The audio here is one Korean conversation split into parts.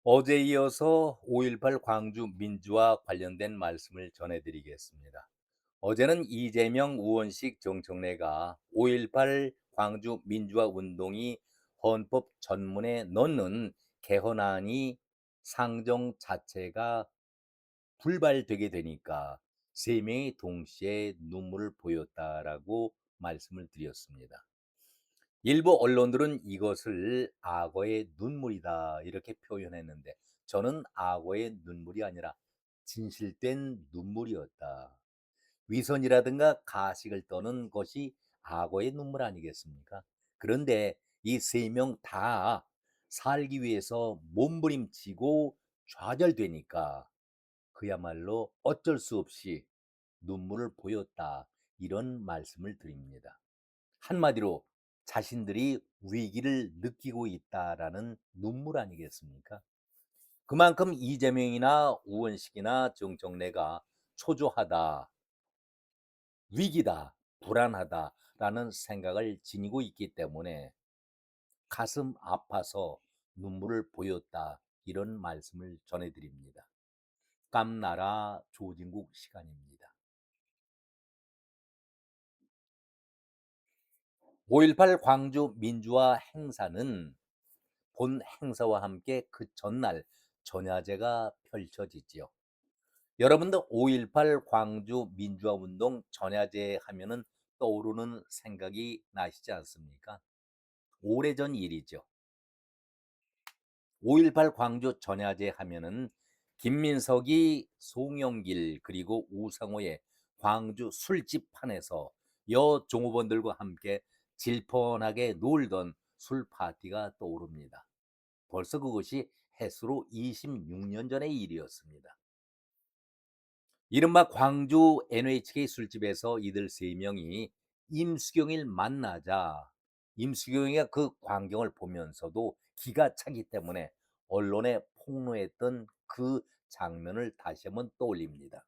어제에 이어서 5.18 광주 민주화 관련된 말씀을 전해드리겠습니다. 어제는 이재명, 우원식 정청래가 5.18 광주 민주화 운동이 헌법 전문에 넣는 개헌안이 상정 자체가 불발되게 되니까 세 명이 동시에 눈물을 보였다라고 말씀을 드렸습니다. 일부 언론들은 이것을 악어의 눈물이다 이렇게 표현했는데 저는 악어의 눈물이 아니라 진실된 눈물이었다. 위선이라든가 가식을 떠는 것이 악어의 눈물 아니겠습니까? 그런데 이 세 명 다 살기 위해서 몸부림치고 좌절되니까 그야말로 어쩔 수 없이 눈물을 보였다 이런 말씀을 드립니다. 한마디로 자신들이 위기를 느끼고 있다라는 눈물 아니겠습니까? 그만큼 이재명이나 우원식이나 정청래가 초조하다, 위기다, 불안하다라는 생각을 지니고 있기 때문에 가슴 아파서 눈물을 보였다 이런 말씀을 전해드립니다. 깜나라 조진국 시간입니다. 5.18 광주 민주화 행사는 본 행사와 함께 그 전날 전야제가 펼쳐지지요. 여러분들 5.18 광주 민주화 운동 전야제 하면은 떠오르는 생각이 나시지 않습니까? 오래전 일이죠. 5.18 광주 전야제 하면은 김민석이 송영길 그리고 우상호의 광주 술집판에서 여 종업원들과 함께 질펀하게 놀던 술 파티가 떠오릅니다. 벌써 그것이 해수로 26년 전의 일이었습니다. 이른바 광주 NHK 술집에서 이들 세 명이 임수경을 만나자 임수경이가 그 광경을 보면서도 기가 차기 때문에 언론에 폭로했던 그 장면을 다시 한번 떠올립니다.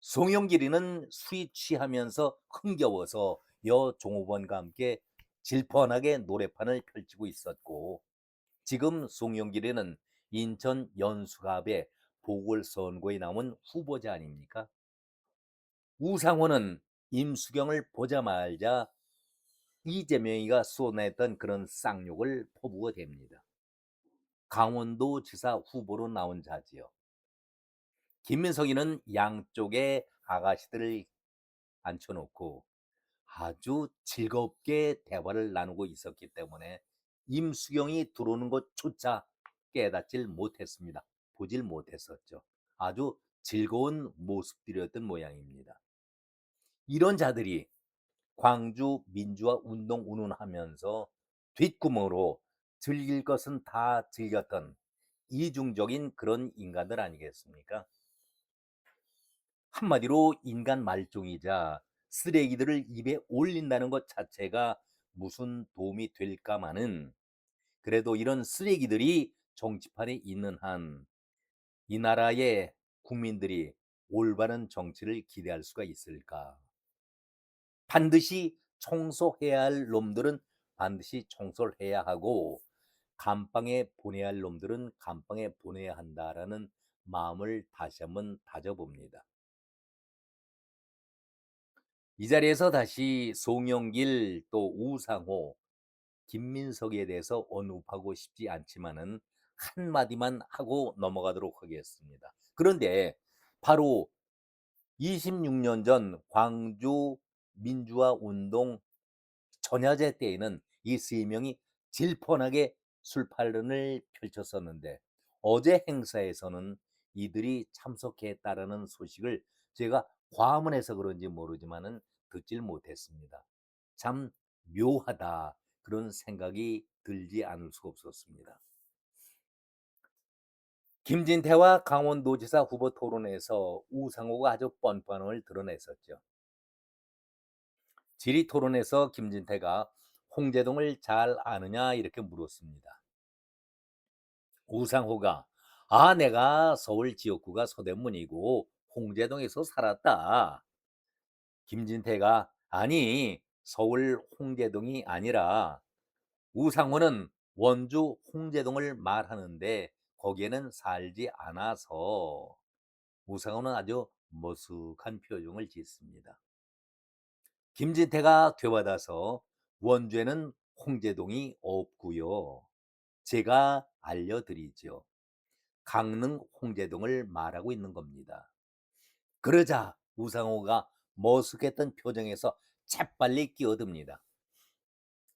송영길이는 술이 취하면서 흥겨워서 여 종업원과 함께 질펀하게 노래판을 펼치고 있었고 지금 송영길이는 인천 연수갑의 보궐선거에 나온 후보자 아닙니까? 우상호는 임수경을 보자마자 이재명이가 쏟아냈던 그런 쌍욕을 퍼부어 댑니다. 강원도지사 후보로 나온 자지요. 김민석이는 양쪽에 아가씨들을 앉혀놓고 아주 즐겁게 대화를 나누고 있었기 때문에 임수경이 들어오는 것조차 깨닫질 못했습니다. 보질 못했었죠. 아주 즐거운 모습들이었던 모양입니다. 이런 자들이 광주 민주화 운동 운운하면서 뒷구멍으로 즐길 것은 다 즐겼던 이중적인 그런 인간들 아니겠습니까? 한마디로 인간 말종이자 쓰레기들을 입에 올린다는 것 자체가 무슨 도움이 될까마는 그래도 이런 쓰레기들이 정치판에 있는 한 이 나라의 국민들이 올바른 정치를 기대할 수가 있을까? 반드시 청소해야 할 놈들은 반드시 청소를 해야 하고 감방에 보내야 할 놈들은 감방에 보내야 한다라는 마음을 다시 한번 다져봅니다. 이 자리에서 다시 송영길 또 우상호, 김민석에 대해서 언급하고 싶지 않지만은 한마디만 하고 넘어가도록 하겠습니다. 그런데 바로 26년 전 광주 민주화 운동 전야제 때에는 이 세 명이 질펀하게 술판을 펼쳤었는데 어제 행사에서는 이들이 참석했다라는 소식을 제가 과문해서 그런지 모르지만은 듣질 못했습니다. 참 묘하다 그런 생각이 들지 않을 수가 없었습니다. 김진태와 강원도지사 후보 토론에서 우상호가 아주 뻔뻔함을 드러냈었죠. 질의 토론에서 김진태가 홍제동을 잘 아느냐 이렇게 물었습니다. 우상호가 내가 서울 지역구가 서대문이고 홍제동에서 살았다. 김진태가 아니 서울 홍제동이 아니라 우상호는 원주 홍제동을 말하는데 거기에는 살지 않아서 우상호는 아주 머쓱한 표정을 짓습니다. 김진태가 되받아서 원주에는 홍제동이 없고요. 제가 알려드리죠. 강릉 홍제동을 말하고 있는 겁니다. 그러자 우상호가 머쓱했던 표정에서 재빨리 끼어듭니다.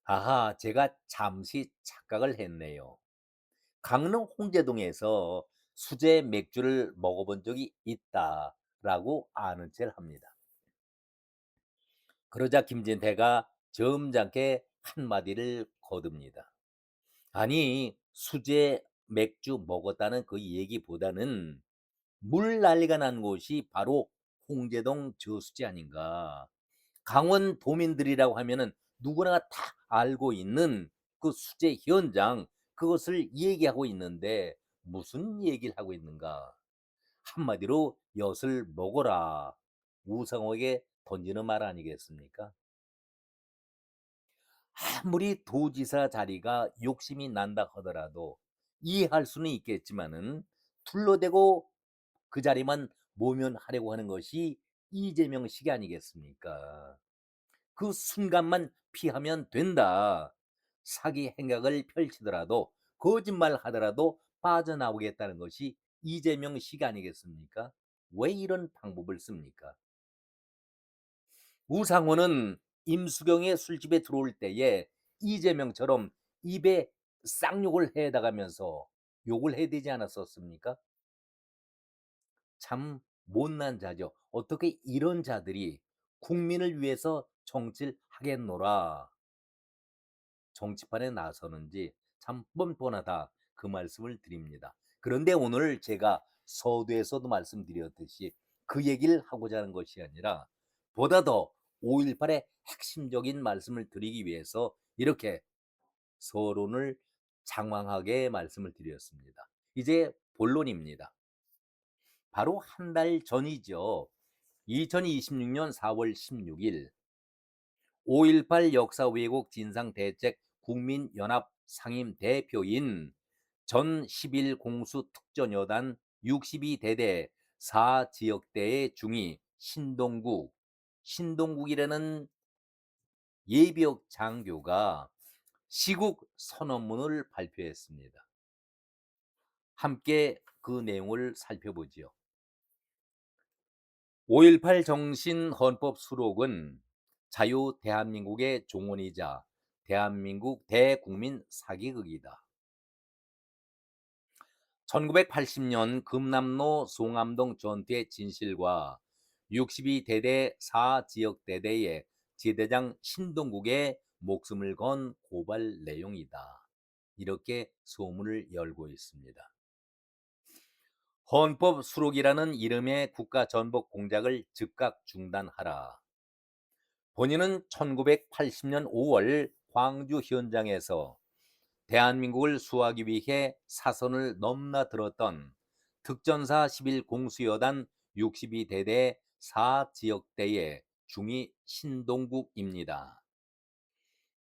아하, 제가 잠시 착각을 했네요. 강릉 홍제동에서 수제 맥주를 먹어본 적이 있다라고 아는 체를 합니다. 그러자 김진태가 점잖게 한마디를 거둡니다. 아니, 수제 맥주 먹었다는 그 얘기보다는 물 난리가 난 곳이 바로 홍제동 저수지 아닌가. 강원 도민들이라고 하면은 누구나 다 알고 있는 그 수재 현장, 그것을 얘기하고 있는데 무슨 얘기를 하고 있는가. 한마디로 엿을 먹어라. 우상호에게 던지는 말 아니겠습니까? 아무리 도지사 자리가 욕심이 난다 하더라도 이해할 수는 있겠지만은 둘러대고 그 자리만 모면하려고 하는 것이 이재명식 아니겠습니까? 그 순간만 피하면 된다. 사기 행각을 펼치더라도 거짓말하더라도 빠져나오겠다는 것이 이재명식 아니겠습니까? 왜 이런 방법을 씁니까? 우상호는 임수경의 술집에 들어올 때에 이재명처럼 입에 쌍욕을 해다가면서 욕을 해야 되지 않았었습니까? 참 못난 자죠. 어떻게 이런 자들이 국민을 위해서 정치를 하겠노라 정치판에 나서는지 참 뻔뻔하다, 그 말씀을 드립니다. 그런데 오늘 제가 서두에서도 말씀드렸듯이 그 얘기를 하고자 하는 것이 아니라 보다 더 5.18의 핵심적인 말씀을 드리기 위해서 이렇게 서론을 장황하게 말씀을 드렸습니다. 이제 본론입니다. 바로 한 달 전이죠. 2026년 4월 16일 5.18 역사 왜곡 진상 대책 국민연합 상임 대표인 전 11 공수 특전여단 62대대 4지역대의 중위 신동국이라는 예비역 장교가 시국 선언문을 발표했습니다. 함께 그 내용을 살펴보지요. 5.18 정신 헌법 수록은 자유 대한민국의 종언이자 대한민국 대국민 사기극이다. 1980년 금남로 송암동 전투의 진실과 62대대 4지역대대의 지대장 신동국의 목숨을 건 고발 내용이다. 이렇게 소문을 열고 있습니다. 헌법 수록이라는 이름의 국가 전복 공작을 즉각 중단하라. 본인은 1980년 5월 광주 현장에서 대한민국을 수호하기 위해 사선을 넘나들었던 특전사 11 공수여단 62대대 4지역대의 중위 신동국입니다.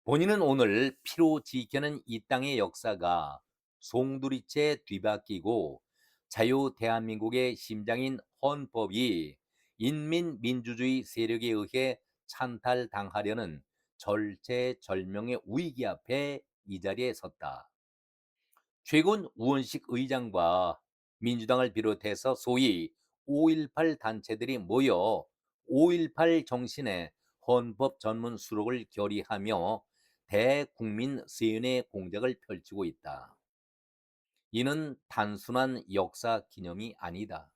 본인은 오늘 피로 지켜낸 이 땅의 역사가 송두리째 뒤바뀌고 자유 대한민국의 심장인 헌법이 인민민주주의 세력에 의해 찬탈당하려는 절체절명의 위기 앞에 이 자리에 섰다. 최근 우원식 의장과 민주당을 비롯해서 소위 5.18 단체들이 모여 5.18 정신의 헌법 전문 수록을 결의하며 대국민 세연의 공작을 펼치고 있다. 이는 단순한 역사 기념이 아니다.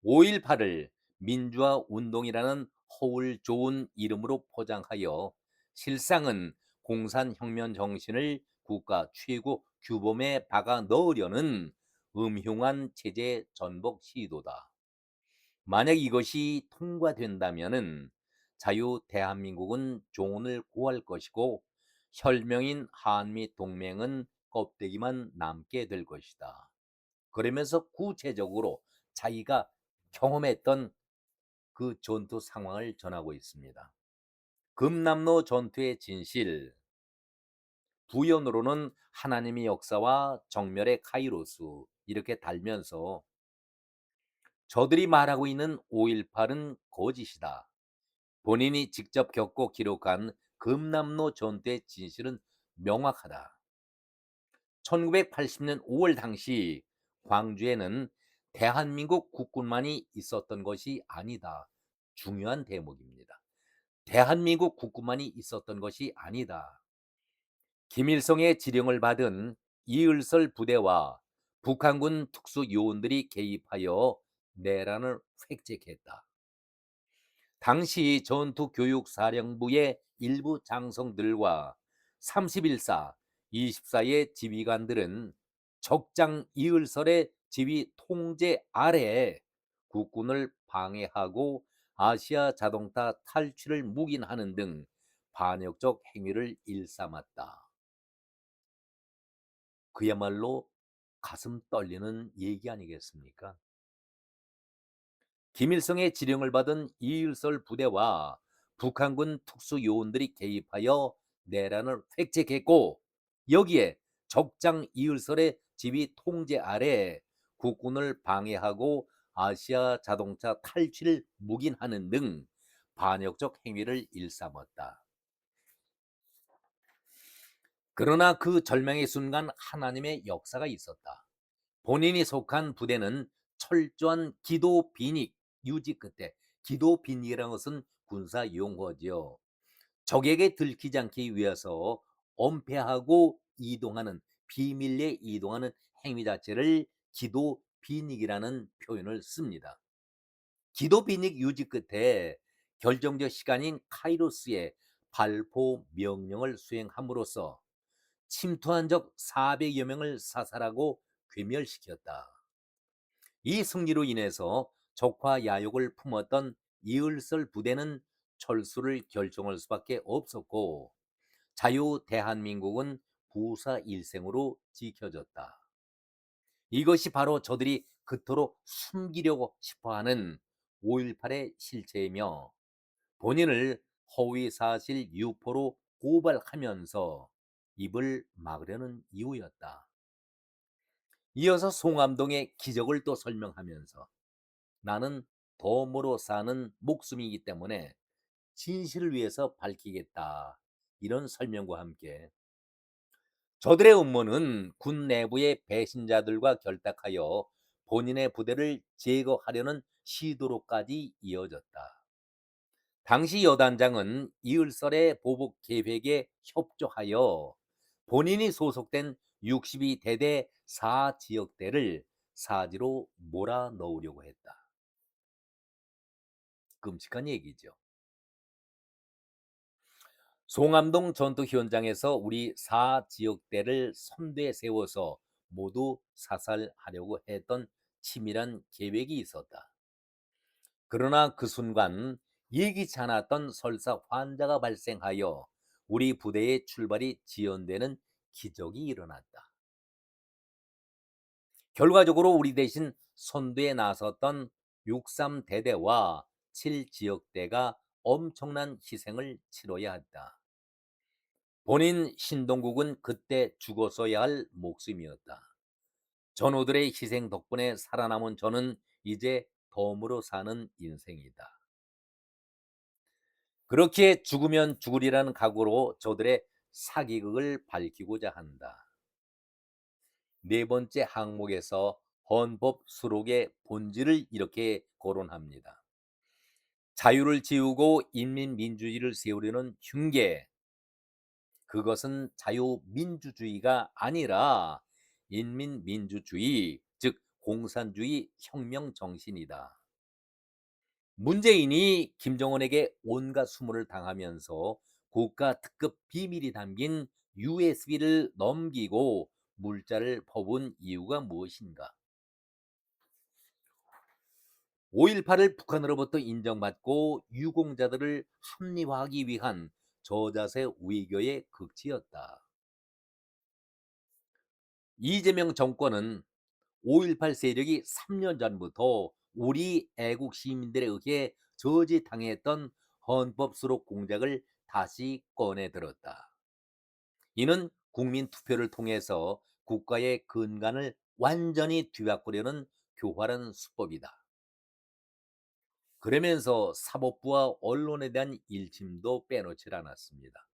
5.18을 민주화 운동이라는 허울 좋은 이름으로 포장하여 실상은 공산혁명 정신을 국가 최고 규범에 박아 넣으려는 음흉한 체제 전복 시도다. 만약 이것이 통과된다면은 자유 대한민국은 종언을 고할 것이고 혈명인 한미 동맹은 껍데기만 남게 될 것이다. 그러면서 구체적으로 자기가 경험했던 그 전투 상황을 전하고 있습니다. 금남로 전투의 진실, 부연으로는 하나님의 역사와 정멸의 카이로스 이렇게 달면서 저들이 말하고 있는 5.18은 거짓이다. 본인이 직접 겪고 기록한 금남로 전투의 진실은 명확하다. 1980년 5월 당시 광주에는 대한민국 국군만이 있었던 것이 아니다. 중요한 대목입니다. 대한민국 국군만이 있었던 것이 아니다. 김일성의 지령을 받은 이을설 부대와 북한군 특수요원들이 개입하여 내란을 획책했다. 당시 전투교육사령부의 일부 장성들과 31사, 24의 지휘관들은 적장 이을설의 지휘 통제 아래 국군을 방해하고 아시아 자동차 탈취를 묵인하는 등 반역적 행위를 일삼았다. 그야말로 가슴 떨리는 얘기 아니겠습니까? 김일성의 지령을 받은 이일설 부대와 북한군 특수요원들이 개입하여 내란을 획책했고, 여기에 적장 이일설의 지휘 통제 아래 국군을 방해하고 아시아 자동차 탈취를 묵인하는 등 반역적 행위를 일삼았다. 그러나 그 절망의 순간 하나님의 역사가 있었다. 본인이 속한 부대는 철저한 기도 빈익 유지 끝에, 기도 빈익이라는 것은 군사 용어지요. 적에게 들키지 않기 위해서 엄폐하고 이동하는, 비밀리에 이동하는 행위 자체를 기도 빈익이라는 표현을 씁니다. 기도 빈익 유지 끝에 결정적 시간인 카이로스의 발포 명령을 수행함으로써 침투한 적 400여 명을 사살하고 괴멸시켰다. 이 승리로 인해서 적화 야욕을 품었던 이을설 부대는 철수를 결정할 수밖에 없었고, 자유 대한민국은 부사 일생으로 지켜졌다. 이것이 바로 저들이 그토록 숨기려고 싶어하는 5.18의 실체이며, 본인을 허위사실 유포로 고발하면서 입을 막으려는 이유였다. 이어서 송암동의 기적을 또 설명하면서, 나는 덤으로 사는 목숨이기 때문에 진실을 위해서 밝히겠다. 이런 설명과 함께 저들의 음모는 군 내부의 배신자들과 결탁하여 본인의 부대를 제거하려는 시도로까지 이어졌다. 당시 여단장은 이을설의 보복 계획에 협조하여 본인이 소속된 62대대 4지역대를 사지로 몰아넣으려고 했다. 끔찍한 얘기죠. 송암동 전투 현장에서 우리 4지역대를 선두에 세워서 모두 사살하려고 했던 치밀한 계획이 있었다. 그러나 그 순간 예기치 않았던 설사 환자가 발생하여 우리 부대의 출발이 지연되는 기적이 일어났다. 결과적으로 우리 대신 선두에 나섰던 63대대와 7지역대가 엄청난 희생을 치러야 했다. 본인 신동국은 그때 죽었어야 할 목숨이었다. 전우들의 희생 덕분에 살아남은 저는 이제 덤으로 사는 인생이다. 그렇게 죽으면 죽으리라는 각오로 저들의 사기극을 밝히고자 한다. 네 번째 항목에서 헌법 수록의 본질을 이렇게 거론합니다. 자유를 지우고 인민민주주의를 세우려는 흉계, 그것은 자유민주주의가 아니라 인민민주주의, 즉 공산주의 혁명 정신이다. 문재인이 김정은에게 온갖 수모를 당하면서 국가 특급 비밀이 담긴 USB를 넘기고 물자를 퍼본 이유가 무엇인가? 5.18을 북한으로부터 인정받고 유공자들을 합리화하기 위한 저자세 외교의 극치였다. 이재명 정권은 5.18 세력이 3년 전부터 우리 애국 시민들에 의해 저지당했던 헌법 수록 공작을 다시 꺼내 들었다. 이는 국민 투표를 통해서 국가의 근간을 완전히 뒤바꾸려는 교활한 수법이다. 그러면서 사법부와 언론에 대한 일침도 빼놓질 않았습니다.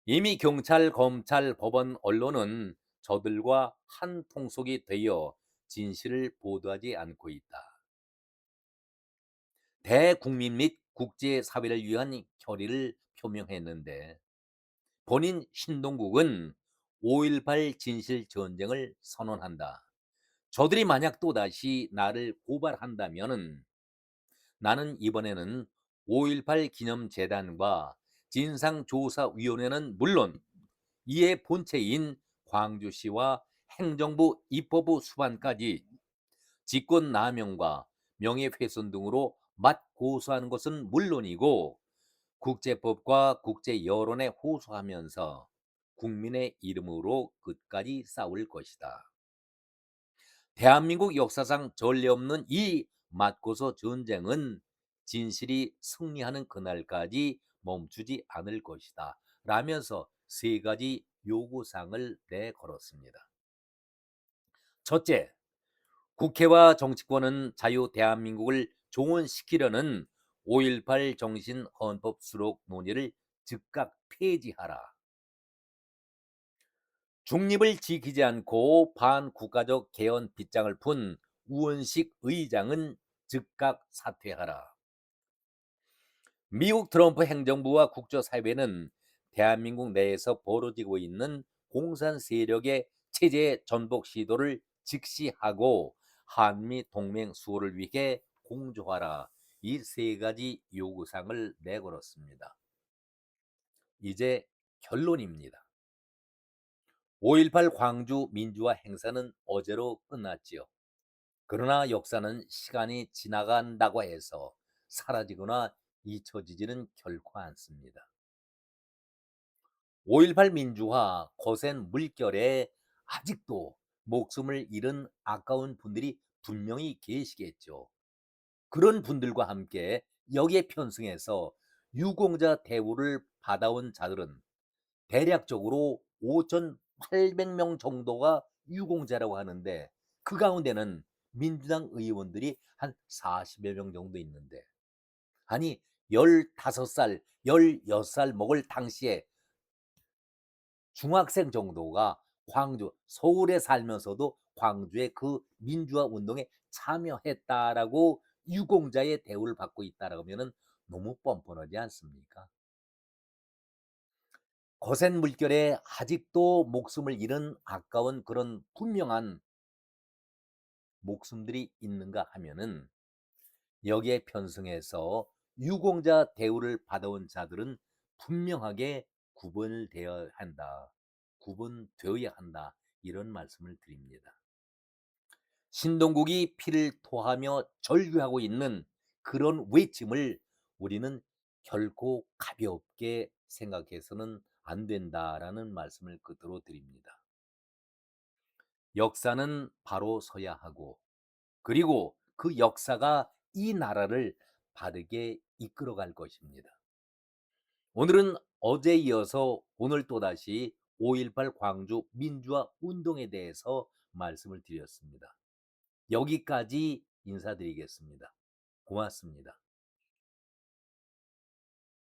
이미 경찰, 검찰, 법원, 언론은 저들과 한 통속이 되어 진실을 보도하지 않고 있다. 대국민 및 국제사회를 위한 결의를 표명했는데 본인 신동국은 5.18 진실전쟁을 선언한다. 저들이 만약 또다시 나를 고발한다면 나는 이번에는 5.18 기념재단과 진상조사위원회는 물론 이에 본체인 광주시와 행정부 입법부 수반까지 직권남용과 명예훼손 등으로 맞고소하는 것은 물론이고 국제법과 국제 여론에 호소하면서 국민의 이름으로 끝까지 싸울 것이다. 대한민국 역사상 전례 없는 이 맞고소 전쟁은 진실이 승리하는 그날까지 멈추지 않을 것이다. 라면서 세 가지 요구사항을 내걸었습니다. 첫째, 국회와 정치권은 자유 대한민국을 종언시키려는 5.18 정신 헌법 수록 논의를 즉각 폐지하라. 중립을 지키지 않고 반국가적 개헌 빗장을 푼 우원식 의장은 즉각 사퇴하라. 미국 트럼프 행정부와 국제사회는 대한민국 내에서 벌어지고 있는 공산 세력의 체제 전복 시도를 직시하고 한미 동맹 수호를 위해 공조하라. 이 세 가지 요구사항을 내걸었습니다. 이제 결론입니다. 5.18 광주 민주화 행사는 어제로 끝났지요. 그러나 역사는 시간이 지나간다고 해서 사라지거나 잊혀지지는 결코 않습니다. 5.18 민주화 거센 물결에 아직도 목숨을 잃은 아까운 분들이 분명히 계시겠죠. 그런 분들과 함께 여기에 편승해서 유공자 대우를 받아온 자들은 대략적으로 5,800명 정도가 유공자라고 하는데 그 가운데는 민주당 의원들이 한 40여 명 정도 있는데 아니 15살, 16살 먹을 당시에 중학생 정도가 광주, 서울에 살면서도 광주의 그 민주화 운동에 참여했다라고 유공자의 대우를 받고 있다라고 하면은 너무 뻔뻔하지 않습니까? 거센 물결에 아직도 목숨을 잃은 아까운 그런 분명한 목숨들이 있는가 하면은 여기에 편승해서 유공자 대우를 받아온 자들은 분명하게 구분되어야 한다. 구분되어야 한다. 이런 말씀을 드립니다. 신동국이 피를 토하며 절규하고 있는 그런 외침을 우리는 결코 가볍게 생각해서는 안 된다라는 말씀을 끝으로 드립니다. 역사는 바로 서야 하고 그리고 그 역사가 이 나라를 바르게 이끌어갈 것입니다. 오늘은 어제 이어서 오늘 또다시 5.18 광주 민주화 운동에 대해서 말씀을 드렸습니다. 여기까지 인사드리겠습니다. 고맙습니다.